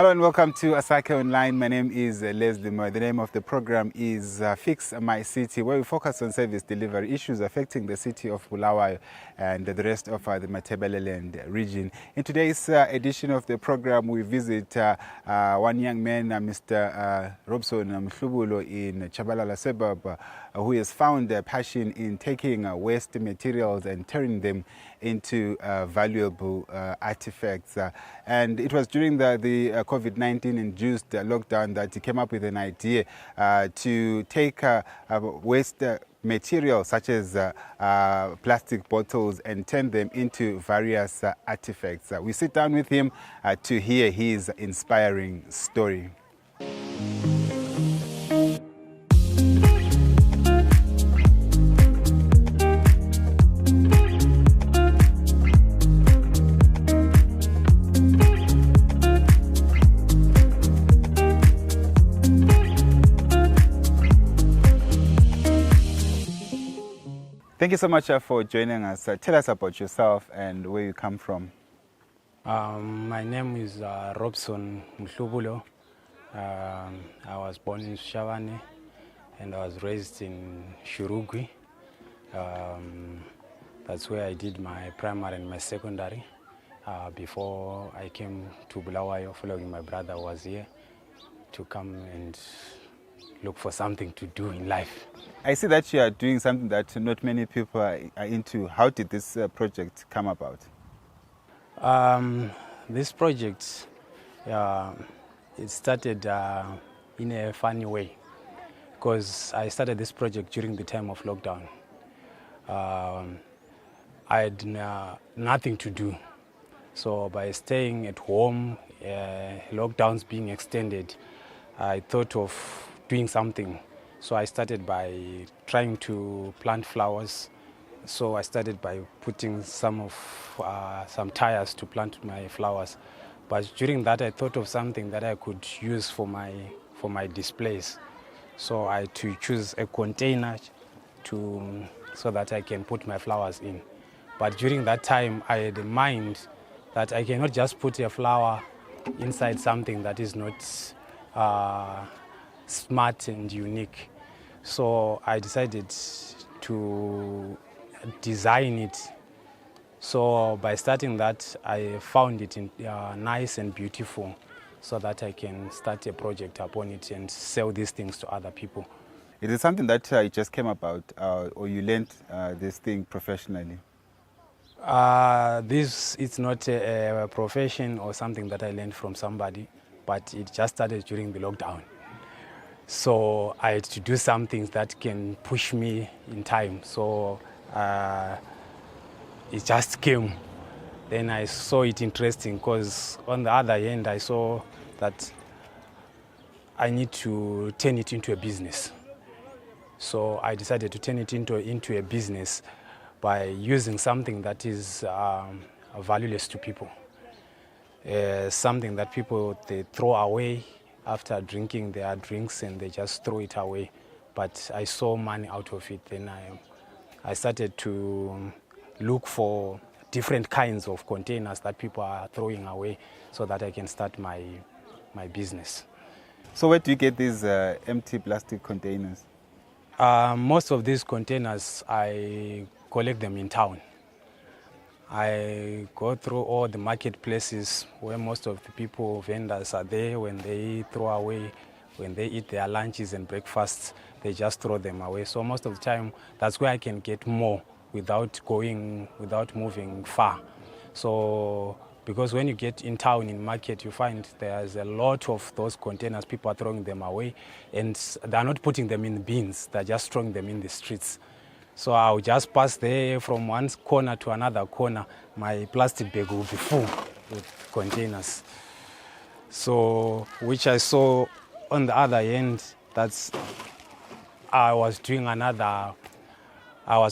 Hello and welcome to Asake Online. My name is Lesley. The name of the program is Fix My City, where we focus on service delivery issues affecting the city of Bulawayo and the rest of the Matabeleland region. In today's edition of the program, we visit one young man, Mr. Robson Mhlubulo in Chabalala suburb, who has found a passion in taking waste materials and turning them into valuable artifacts. And it was during the COVID-19 induced lockdown that he came up with an idea to take waste materials such as plastic bottles and turn them into various artifacts. We sit down with him to hear his inspiring story. Thank you so much for joining us. Tell us about yourself and where you come from. My name is Robson Mhlubulo. I was born in Shavane and I was raised in Shurugwi. That's where I did my primary and my secondary before I came to Bulawayo, following my brother who was here to come and look for something to do in life. I see that you are doing something that not many people are into. How did this project come about? This project, it started in a funny way, because I started this project during the time of lockdown. I had nothing to do. So by staying at home, lockdowns being extended, I thought of doing something. So I started by trying to plant flowers. So I started by putting some tires to plant my flowers. But during that, I thought of something that I could use for my displays. So I had to choose a container so that I can put my flowers in. But during that time, I had in mind that I cannot just put a flower inside something that is not smart and unique. So I decided to design it. So by starting that, I found it nice and beautiful, so that I can start a project upon it and sell these things to other people. Is it something that you just came about or you learned this thing professionally? It's not a profession or something that I learned from somebody, but it just started during the lockdown. So I had to do some things that can push me in time. So it just came. Then I saw it interesting, because on the other end, I saw that I need to turn it into a business. So I decided to turn it into a business by using something that is valueless to people. Something that people, they throw away after drinking their drinks, and they just throw it away. But I saw money out of it. Then I started to look for different kinds of containers that people are throwing away, so that I can start my business. So where do you get these empty plastic containers? Most of these containers, I collect them in town. I go through all the marketplaces where most of the people, vendors, are there. When they throw away, when they eat their lunches and breakfasts, they just throw them away. So most of the time, that's where I can get more without moving far. So because when you get in town, in market, you find there's a lot of those containers, people are throwing them away, and they're not putting them in bins, they're just throwing them in the streets. So I'll just pass there from one corner to another corner. My plastic bag will be full with containers. So, which I saw on the other end, I was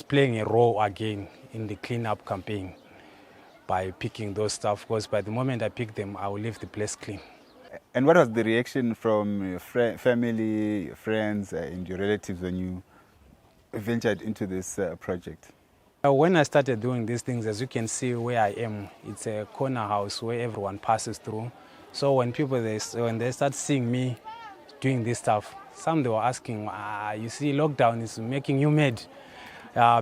playing a role again in the cleanup campaign by picking those stuff, because by the moment I pick them, I will leave the place clean. And what was the reaction from your family, your friends, and your relatives when you ventured into this project? When I started doing these things, as you can see where I am, it's a corner house where everyone passes through. So when when they start seeing me doing this stuff, some they were asking, you see, lockdown is making you mad.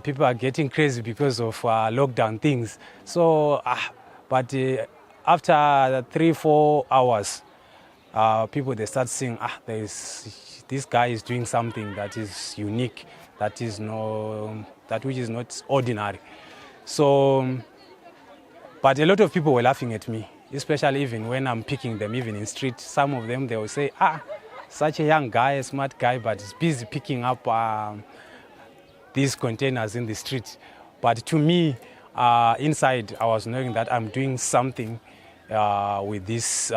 People are getting crazy because of lockdown things. So, but after 3-4 hours, people they start seeing, this guy is doing something that is unique, that which is not ordinary. So, but a lot of people were laughing at me, especially even when I'm picking them, even in street. Some of them, they will say, such a young guy, a smart guy, but he's busy picking up these containers in the street. But to me, inside, I was knowing that I'm doing something with these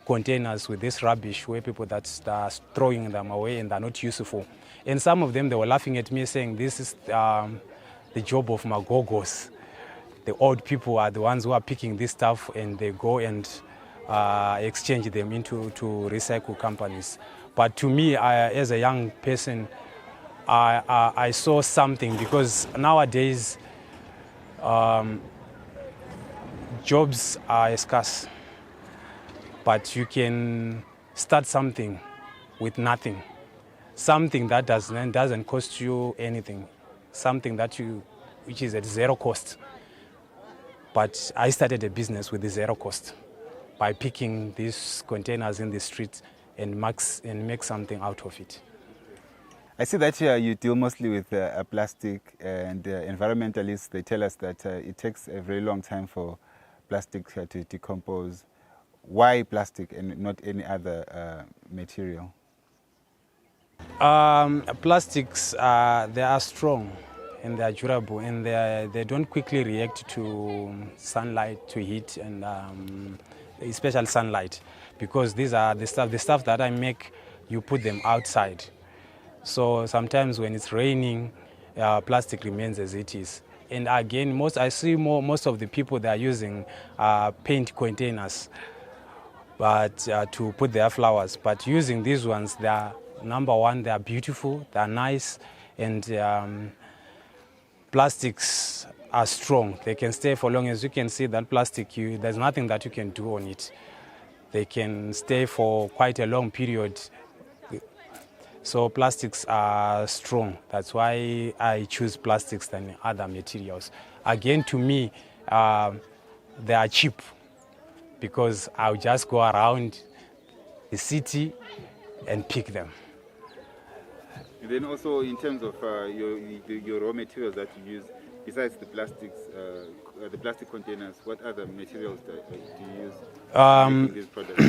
containers, with this rubbish, where people that are throwing them away and they're not useful. And some of them, they were laughing at me, saying, this is the job of magogos. The old people are the ones who are picking this stuff, and they go and exchange them into recycle companies. But to me, as a young person, I saw something, because nowadays jobs are scarce, but you can start something with nothing, something that doesn't cost you anything, something which is at zero cost. But I started a business with the zero cost by picking these containers in the street and make something out of it. I see that you deal mostly with plastic, and environmentalists, they tell us that it takes a very long time for plastic to decompose. Why plastic and not any other material? Plastics, they are strong and they are durable, and they don't quickly react to sunlight, to heat, and especially sunlight, because these are the stuff that I make, you put them outside. So sometimes when it's raining, plastic remains as it is. And again, I see most of the people, they are using paint containers, but to put their flowers. But using these ones, they are, number one, they are beautiful, they are nice, and plastics are strong. They can stay for long. As you can see, that plastic, there's nothing that you can do on it. They can stay for quite a long period. So plastics are strong. That's why I choose plastics than other materials. Again, to me, they are cheap, because I'll just go around the city and pick them. And then also, in terms of your raw materials that you use, besides the plastics, the plastic containers, what other materials do you use in these products?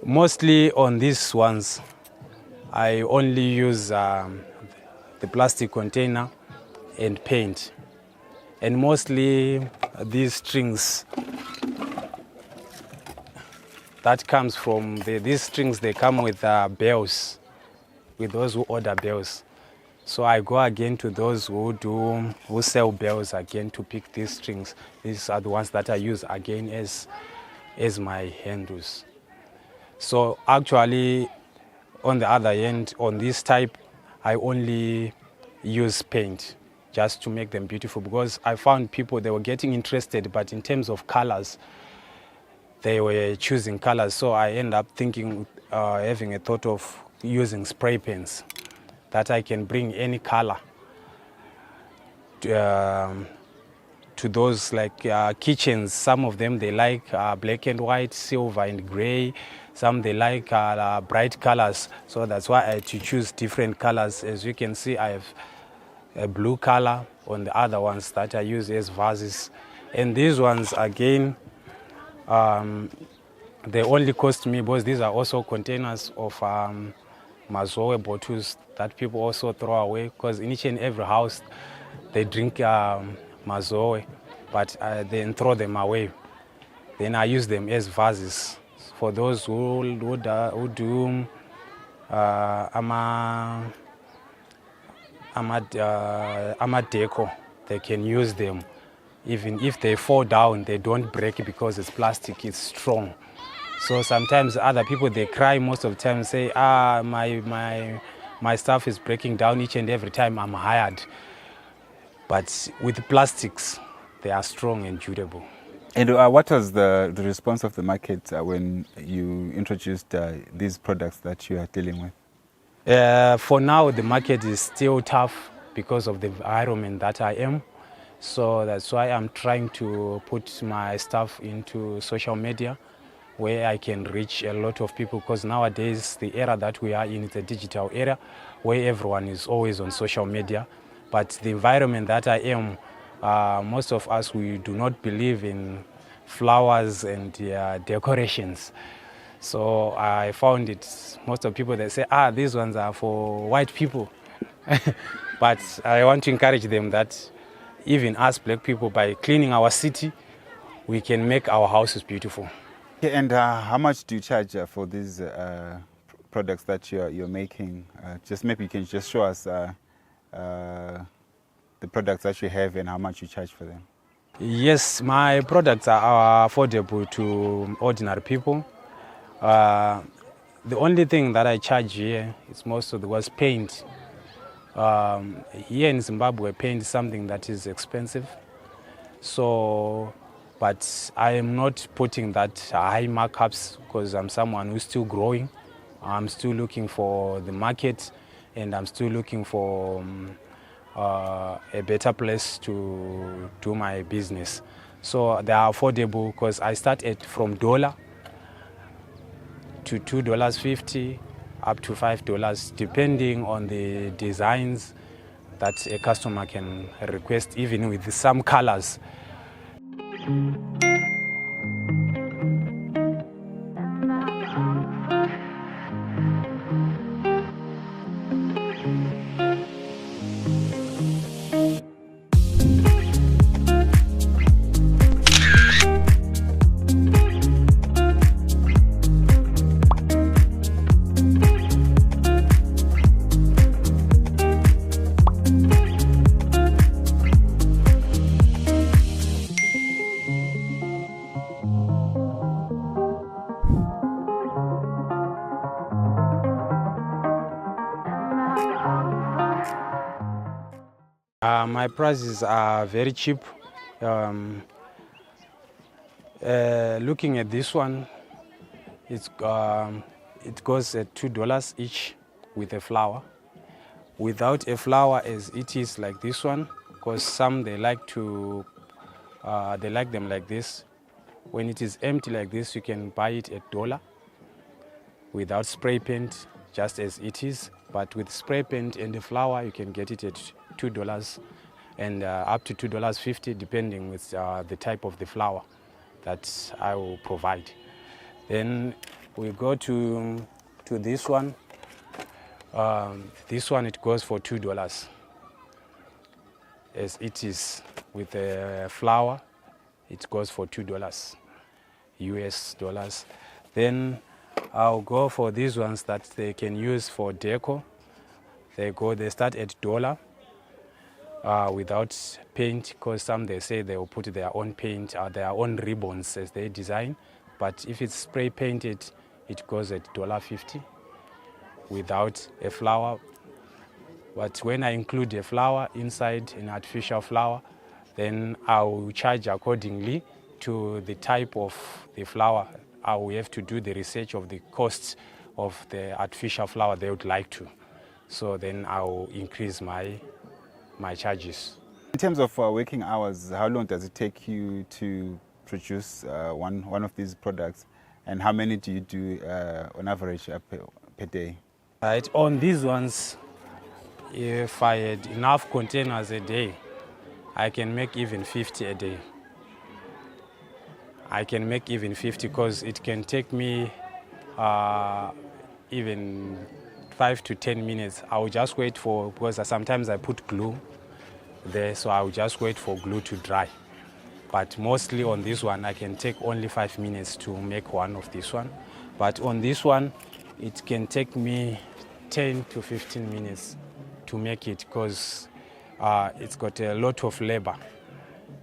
Mostly on these ones, I only use the plastic container and paint. And mostly these strings that comes from these strings, they come with bells, with those who order bells. So I go again to those who sell bells again to pick these strings. These are the ones that I use again as my handles. So actually, on the other end, on this type, I only use paint just to make them beautiful, because I found people, they were getting interested, but in terms of colors, they were choosing colors. So I end up thinking, having a thought of using spray paints, that I can bring any color to those, like kitchens. Some of them, they like black and white, silver and gray. Some they like bright colors. So that's why I had to choose different colors. As you can see, I have a blue color on the other ones that I use as vases. And these ones, again, they only cost me, because these are also containers of mazoe bottles that people also throw away, because in each and every house they drink mazoe, but then throw them away. Then I use them as vases for those who do deco. They can use them. Even if they fall down, they don't break, because it's plastic, it's strong. So sometimes other people, they cry most of the time, say, my stuff is breaking down each and every time I'm hired. But with plastics, they are strong and durable. And what was the response of the market when you introduced these products that you are dealing with? For now, the market is still tough because of the environment that I am. So that's why I'm trying to put my stuff into social media where I can reach a lot of people, because nowadays the era that we are in is a digital era where everyone is always on social media. But the environment that I am, most of us, we do not believe in flowers and decorations. So I found it, most of people, they say, these ones are for white people. But I want to encourage them that even us black people, by cleaning our city, we can make our houses beautiful. Okay, and how much do you charge for these products that you're making? Just maybe you can just show us the products that you have and how much you charge for them. Yes, my products are affordable to ordinary people. The only thing that I charge here is most of the was paint. Here in Zimbabwe, paint is something that is expensive. So, but I am not putting that high markups because I'm someone who's still growing. I'm still looking for the market, and I'm still looking for a better place to do my business. So they are affordable because I start from $1 to $2.50 up to $5, depending on the designs that a customer can request, even with some colors. My prices are very cheap. Looking at this one, it goes at $2 each with a flower. Without a flower, as it is like this one, because some they like them like this. When it is empty like this, you can buy it at $1 without spray paint, just as it is. But with spray paint and the flower, you can get it at $2 and up to $2.50, depending with the type of the flower that I will provide. Then we go to this one. This one, it goes for $2 as it is with a flower. It goes for $2 US dollars. Then I'll go for these ones that they can use for deco. They start at $1 without paint, because some they say they will put their own paint or their own ribbons as they design. But if it's spray painted, it goes at $1.50 without a flower. But when I include a flower inside, an artificial flower, then I will charge accordingly to the type of the flower. I will have to do the research of the costs of the artificial flower they would like to. So then I will increase my charges. In terms of working hours, how long does it take you to produce one of these products, and how many do you do on average per day? Right, on these ones, if I had enough containers a day, I can make even 50 a day. I can make even 50 because it can take me even 5 to 10 minutes. I will just wait because sometimes I put glue there, so I will just wait for glue to dry. But mostly on this one, I can take only 5 minutes to make one of this one. But on this one, it can take me 10 to 15 minutes to make it, because it's got a lot of labor.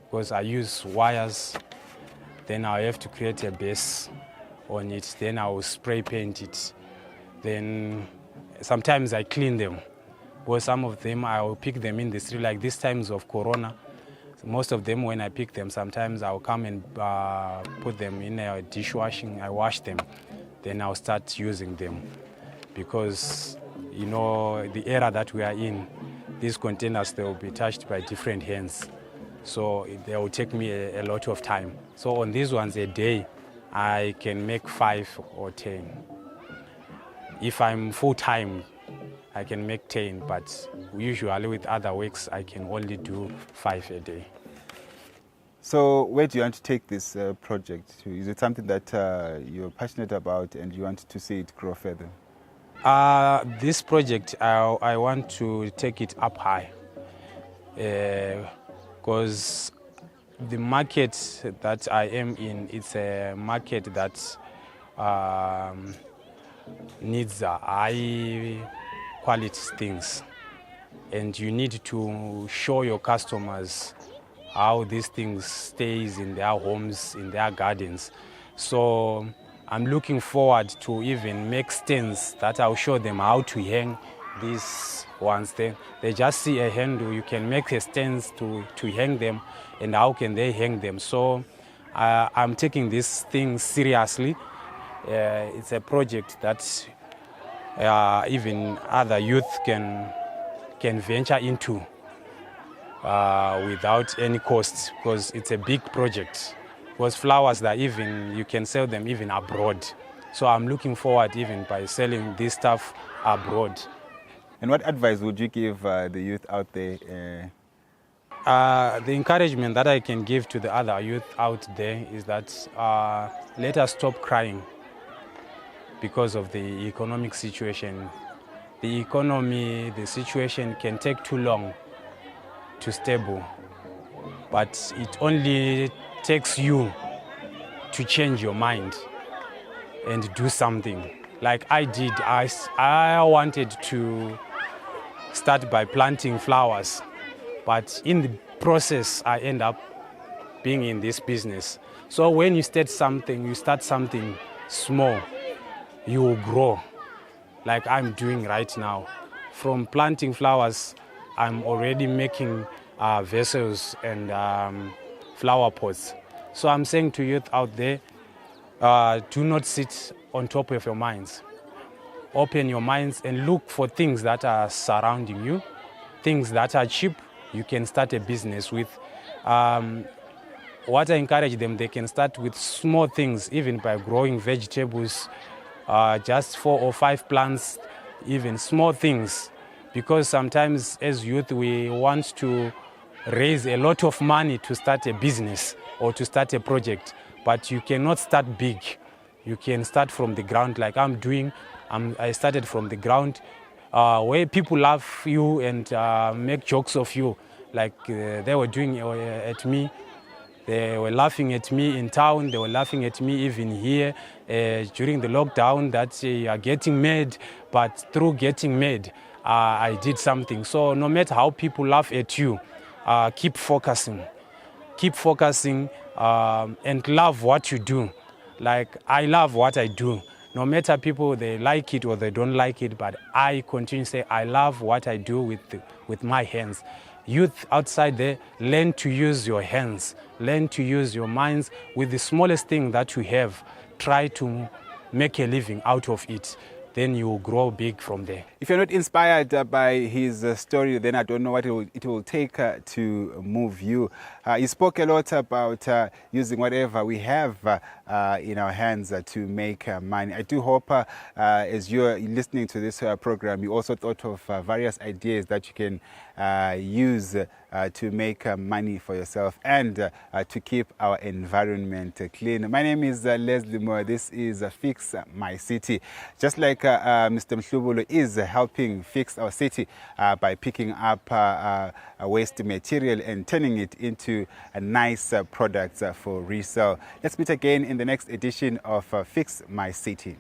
Because I use wires, then I have to create a base on it, then I will spray paint it. Then sometimes I clean them, because some of them I will pick them in the street, like these times of Corona. Most of them, when I pick them, sometimes I'll come and put them in a dishwashing. I wash them, then I'll start using them. Because, you know, the era that we are in, these containers, they will be touched by different hands. So they will take me a lot of time. So on these ones a day, I can make 5 or 10. If I'm full-time, I can make 10, but usually with other works, I can only do 5 a day. So where do you want to take this project to? Is it something that you're passionate about and you want to see it grow further? This project, I want to take it up high, because the market that I am in, it's a market that needs high quality things, and you need to show your customers how these things stays in their homes, in their gardens. So I'm looking forward to even make stands that I'll show them how to hang these ones. They just see a handle, you can make a stands to hang them, and how can they hang them. So I'm taking this thing seriously. It's a project that even other youth can venture into without any cost, because it's a big project. Because flowers that even you can sell them even abroad. So I'm looking forward even by selling this stuff abroad. And what advice would you give the youth out there? The encouragement that I can give to the other youth out there is that let us stop crying because of the economic situation. The situation can take too long to stable, but it only takes you to change your mind and do something. Like I did, I wanted to start by planting flowers, but in the process, I end up being in this business. So when you start something small, you will grow, like I'm doing right now. From planting flowers, I'm already making vessels and flower pots. So I'm saying to youth out there, do not sit on top of your minds. Open your minds and look for things that are surrounding you, things that are cheap, you can start a business with. What I encourage them, they can start with small things, even by growing vegetables, just 4 or 5 plants, even small things. Because sometimes as youth, we want to raise a lot of money to start a business or to start a project, but you cannot start big. You can start from the ground like I'm doing. I started from the ground where people laugh you and make jokes of you, like they were doing at me. They were laughing at me in town, they were laughing at me even here during the lockdown, that you are getting mad, but through getting mad, I did something. So no matter how people laugh at you, keep focusing and love what you do. Like I love what I do. No matter people, they like it or they don't like it, but I continue to say I love what I do with my hands. Youth outside there, learn to use your hands, learn to use your minds with the smallest thing that you have. Try to make a living out of it. Then you will grow big from there. If you're not inspired by his story, then I don't know what it will take to move you. He spoke a lot about using whatever we have in our hands to make money. I do hope as you're listening to this program, you also thought of various ideas that you can use to make money for yourself and to keep our environment clean. My name is Lesley. This is Fix My City. Just like Mr. Mhlubulo is helping fix our city by picking up waste material and turning it into nice products for resale. Let's meet again in the next edition of Fix My City.